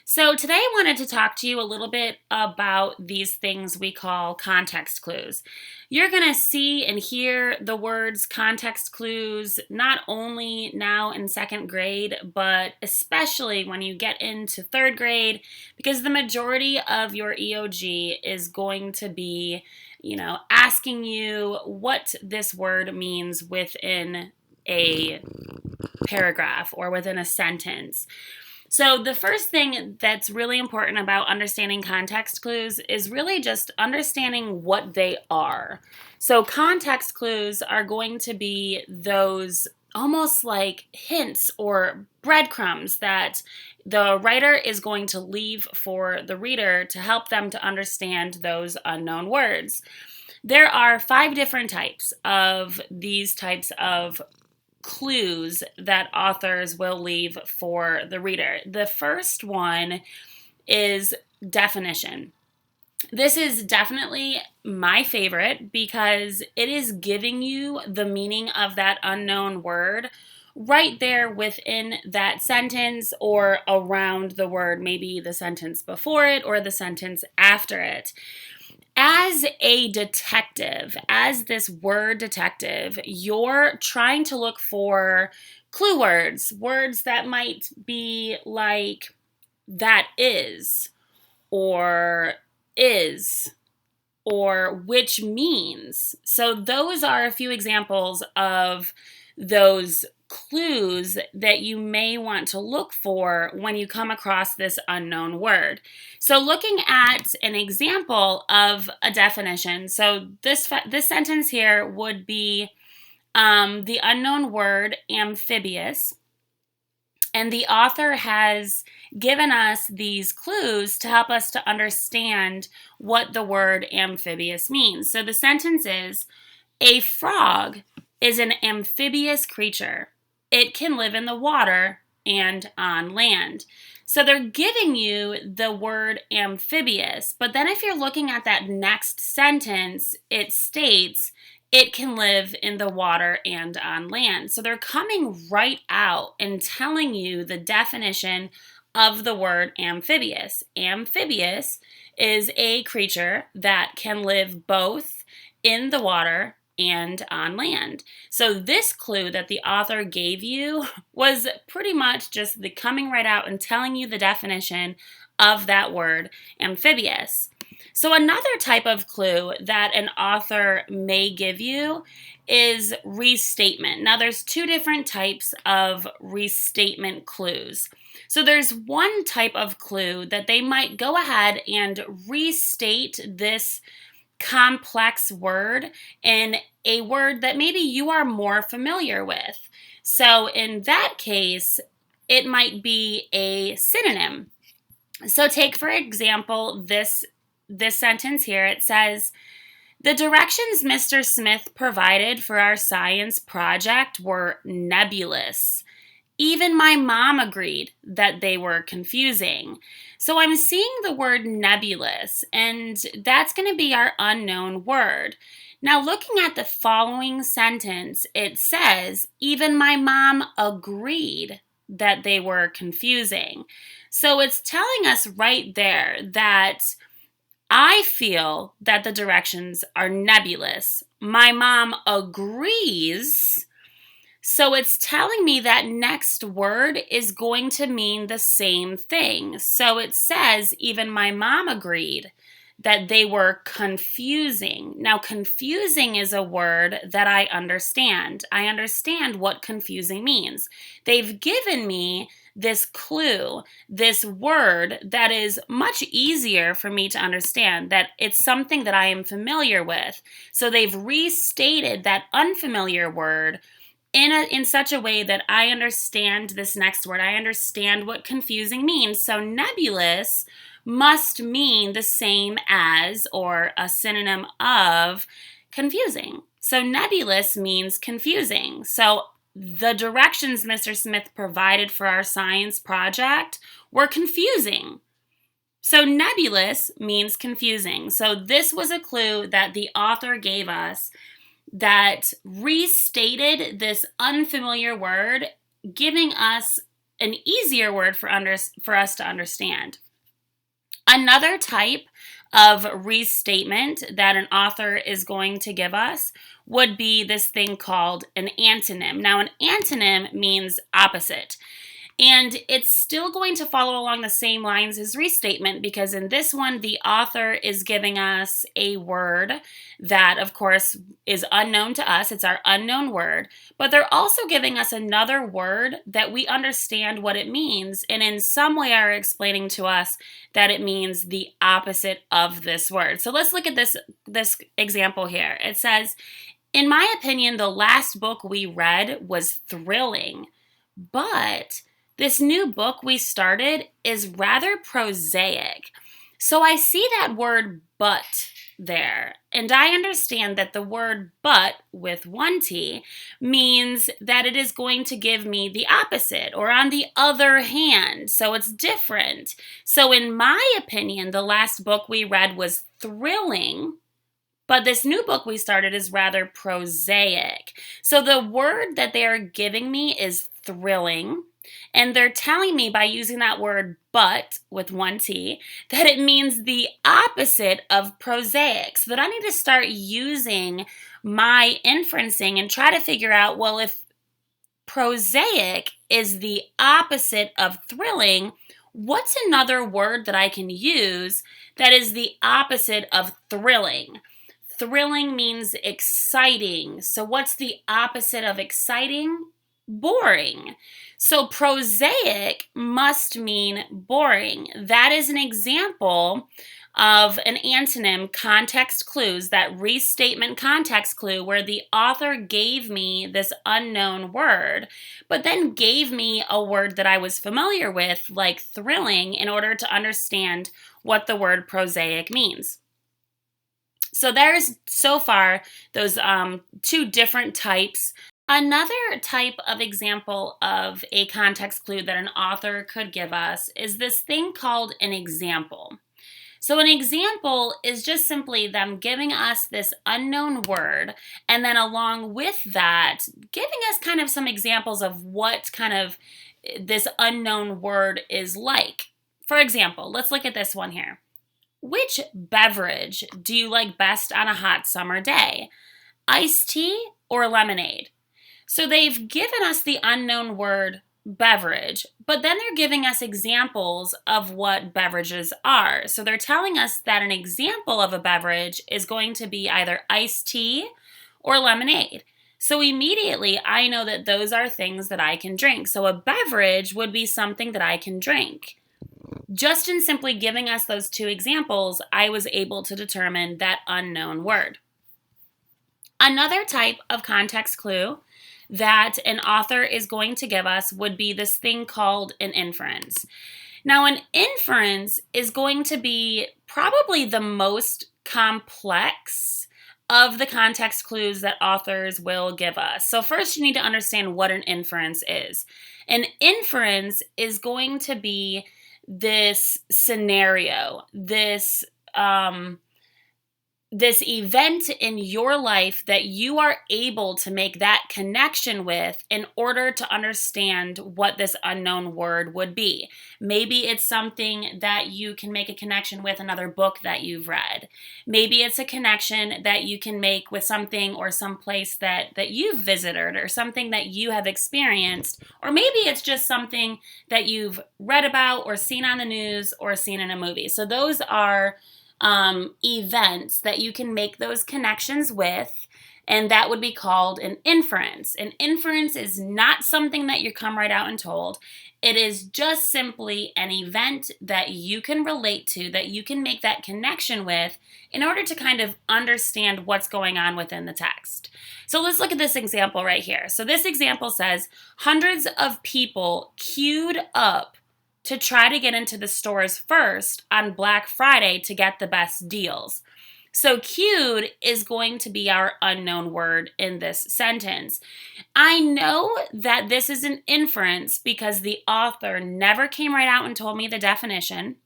So, today I wanted to talk to you a little bit about these things we call context clues. You're going to see and hear the words context clues not only now in second grade, but especially when you get into third grade, because the majority of your EOG is going to be, asking you what this word means within a paragraph or within a sentence. So, the first thing that's really important about understanding context clues is really just understanding what they are. So, context clues are going to be those almost like hints or breadcrumbs that the writer is going to leave for the reader to help them to understand those unknown words. There are 5 different types of these types of clues that authors will leave for the reader. The first one is definition. This is definitely my favorite because it is giving you the meaning of that unknown word right there within that sentence or around the word, maybe the sentence before it or the sentence after it. As a detective, as this word detective, you're trying to look for clue words that might be like that or is, or which means. So, those are a few examples of those clues that you may want to look for when you come across this unknown word. So, looking at an example of a definition, so this sentence here would be the unknown word amphibious. And the author has given us these clues to help us to understand what the word amphibious means. So the sentence is, a frog is an amphibious creature. It can live in the water and on land. So they're giving you the word amphibious, but then if you're looking at that next sentence, it states it can live in the water and on land. So they're coming right out and telling you the definition of the word amphibious. Amphibious is a creature that can live both in the water and on land. So this clue that the author gave you was pretty much just the coming right out and telling you the definition of that word amphibious. So another type of clue that an author may give you is restatement. Now there's 2 different types of restatement clues. So there's one type of clue that they might go ahead and restate this complex word in a word that maybe you are more familiar with. So in that case, it might be a synonym. So take, for example, this sentence here. It says, the directions Mr. Smith provided for our science project were nebulous. Even my mom agreed that they were confusing. So I'm seeing the word nebulous, and that's going to be our unknown word. Now, looking at the following sentence, it says, even my mom agreed that they were confusing. So it's telling us right there that I feel that the directions are nebulous. My mom agrees. So it's telling me that next word is going to mean the same thing. So it says, even my mom agreed that they were confusing. Now, confusing is a word that I understand. I understand what confusing means. They've given me this clue, this word that is much easier for me to understand, that it's something that I am familiar with. So they've restated that unfamiliar word in such a way that I understand this next word. I understand what confusing means. So nebulous must mean the same as or a synonym of confusing. So nebulous means confusing. So the directions Mr. Smith provided for our science project were confusing. So nebulous means confusing. So this was a clue that the author gave us that restated this unfamiliar word, giving us an easier word for us to understand. Another type of restatement that an author is going to give us would be this thing called an antonym. Now, an antonym means opposite. And it's still going to follow along the same lines as restatement, because in this one, the author is giving us a word that, of course, is unknown to us. It's our unknown word. But they're also giving us another word that we understand what it means, and in some way are explaining to us that it means the opposite of this word. So let's look at this example here. It says, "In my opinion, the last book we read was thrilling, but this new book we started is rather prosaic." So I see that word but there, and I understand that the word but with one T means that it is going to give me the opposite, or on the other hand. So it's different. So in my opinion, the last book we read was thrilling, but this new book we started is rather prosaic. So the word that they are giving me is thrilling, and they're telling me by using that word but with one T that it means the opposite of prosaic. So that I need to start using my inferencing and try to figure out, well, if prosaic is the opposite of thrilling, what's another word that I can use that is the opposite of thrilling? Thrilling means exciting. So what's the opposite of exciting? Boring. So prosaic must mean boring. That is an example of an antonym context clues, that restatement context clue where the author gave me this unknown word, but then gave me a word that I was familiar with, like thrilling, in order to understand what the word prosaic means. So there's so far those two different types. Another type of example of a context clue that an author could give us is this thing called an example. So an example is just simply them giving us this unknown word, and then along with that, giving us kind of some examples of what kind of this unknown word is like. For example, let's look at this one here. Which beverage do you like best on a hot summer day? Iced tea or lemonade? So they've given us the unknown word beverage, but then they're giving us examples of what beverages are. So they're telling us that an example of a beverage is going to be either iced tea or lemonade. So immediately I know that those are things that I can drink. So a beverage would be something that I can drink. Just in simply giving us those two examples, I was able to determine that unknown word. Another type of context clue that an author is going to give us would be this thing called an inference. Now, an inference is going to be probably the most complex of the context clues that authors will give us. So first, you need to understand what an inference is. An inference is going to be this scenario, this event in your life that you are able to make that connection with in order to understand what this unknown word would be. Maybe it's something that you can make a connection with another book that you've read. Maybe it's a connection that you can make with something or some place that you've visited or something that you have experienced. Or maybe it's just something that you've read about or seen on the news or seen in a movie. So those are events that you can make those connections with, and that would be called an inference. An inference is not something that you come right out and told. It is just simply an event that you can relate to, that you can make that connection with in order to kind of understand what's going on within the text. So let's look at this example right here. So this example says, hundreds of people queued up to try to get into the stores first on Black Friday to get the best deals. So queued is going to be our unknown word in this sentence. I know that this is an inference because the author never came right out and told me the definition.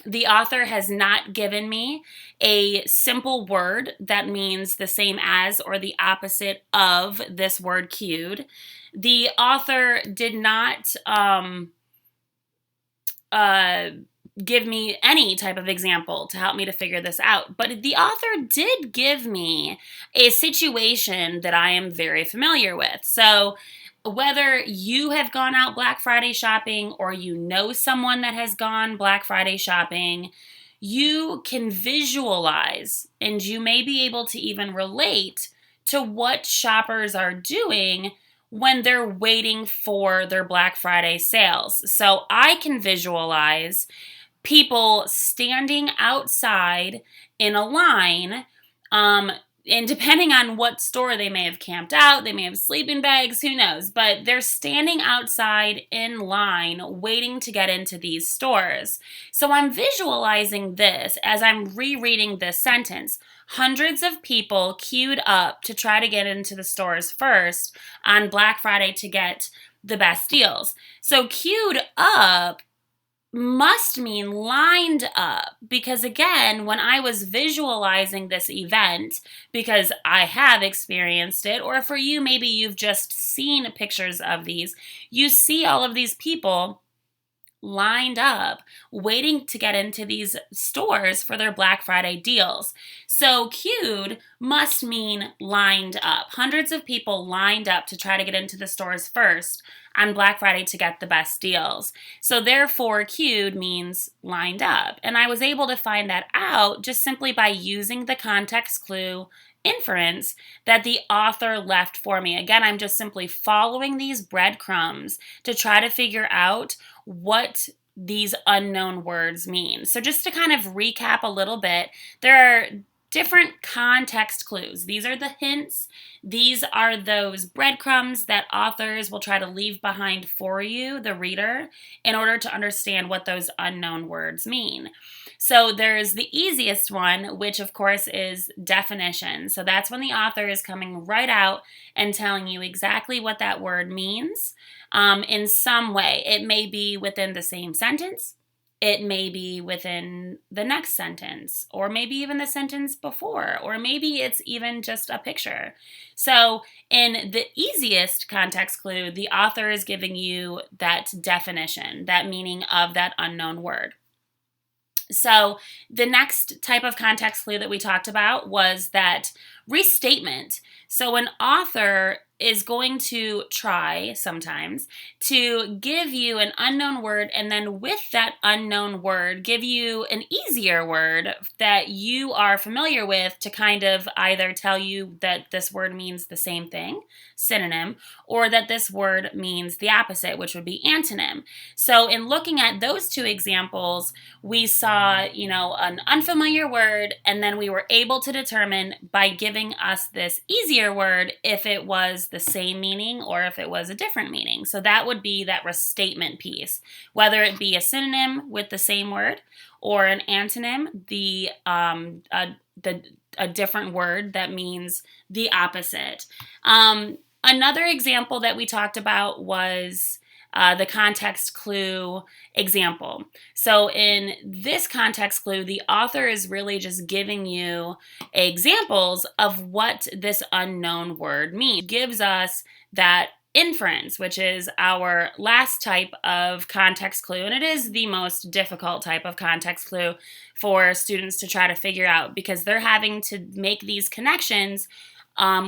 The author has not given me a simple word that means the same as or the opposite of this word cued. The author did not uh, give me any type of example to help me to figure this out. But the author did give me a situation that I am very familiar with. So whether you have gone out Black Friday shopping or you know someone that has gone Black Friday shopping, you can visualize and you may be able to even relate to what shoppers are doing when they're waiting for their Black Friday sales. So I can visualize people standing outside in a line. And depending on what store they may have camped out, they may have sleeping bags, who knows, but they're standing outside in line waiting to get into these stores. So I'm visualizing this as I'm rereading this sentence. Hundreds of people queued up to try to get into the stores first on Black Friday to get the best deals. So queued up must mean lined up, because again, when I was visualizing this event, because I have experienced it, or for you, maybe you've just seen pictures of these, you see all of these people lined up waiting to get into these stores for their Black Friday deals. So queued must mean lined up. Hundreds of people lined up to try to get into the stores first on Black Friday to get the best deals. So therefore, queued means lined up. And I was able to find that out just simply by using the context clue inference that the author left for me. Again, I'm just simply following these breadcrumbs to try to figure out what these unknown words mean. So just to kind of recap a little bit, there are different context clues. These are the hints. These are those breadcrumbs that authors will try to leave behind for you, the reader, in order to understand what those unknown words mean. So there's the easiest one, which of course is definition. So that's when the author is coming right out and telling you exactly what that word means in some way. It may be within the same sentence. It may be within the next sentence, or maybe even the sentence before, or maybe it's even just a picture. So in the easiest context clue, the author is giving you that definition, that meaning of that unknown word. So the next type of context clue that we talked about was that restatement. So an author is going to try sometimes to give you an unknown word, and then with that unknown word give you an easier word that you are familiar with to kind of either tell you that this word means the same thing, synonym, or that this word means the opposite, which would be antonym. So in looking at those two examples, we saw, an unfamiliar word, and then we were able to determine by giving us this easier word if it was the same meaning or if it was a different meaning. So that would be that restatement piece, whether it be a synonym with the same word or an antonym, a different word that means the opposite. Another example that we talked about was the context clue example. So in this context clue, the author is really just giving you examples of what this unknown word means. It gives us that inference, which is our last type of context clue, and it is the most difficult type of context clue for students to try to figure out, because they're having to make these connections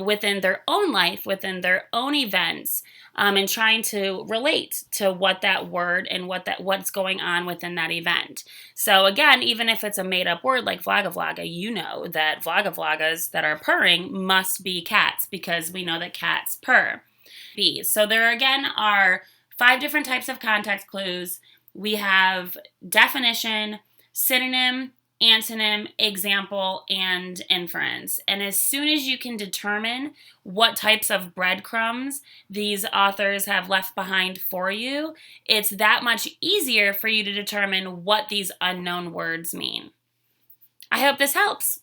within their own life, within their own events, and trying to relate to what that word and what's going on within that event. So again, even if it's a made-up word like vlaga vlaga, you know that vlaga vlagas that are purring must be cats, because we know that cats purr. So there again are 5 different types of context clues. We have definition, synonym, antonym, example, and inference. And as soon as you can determine what types of breadcrumbs these authors have left behind for you, it's that much easier for you to determine what these unknown words mean. I hope this helps.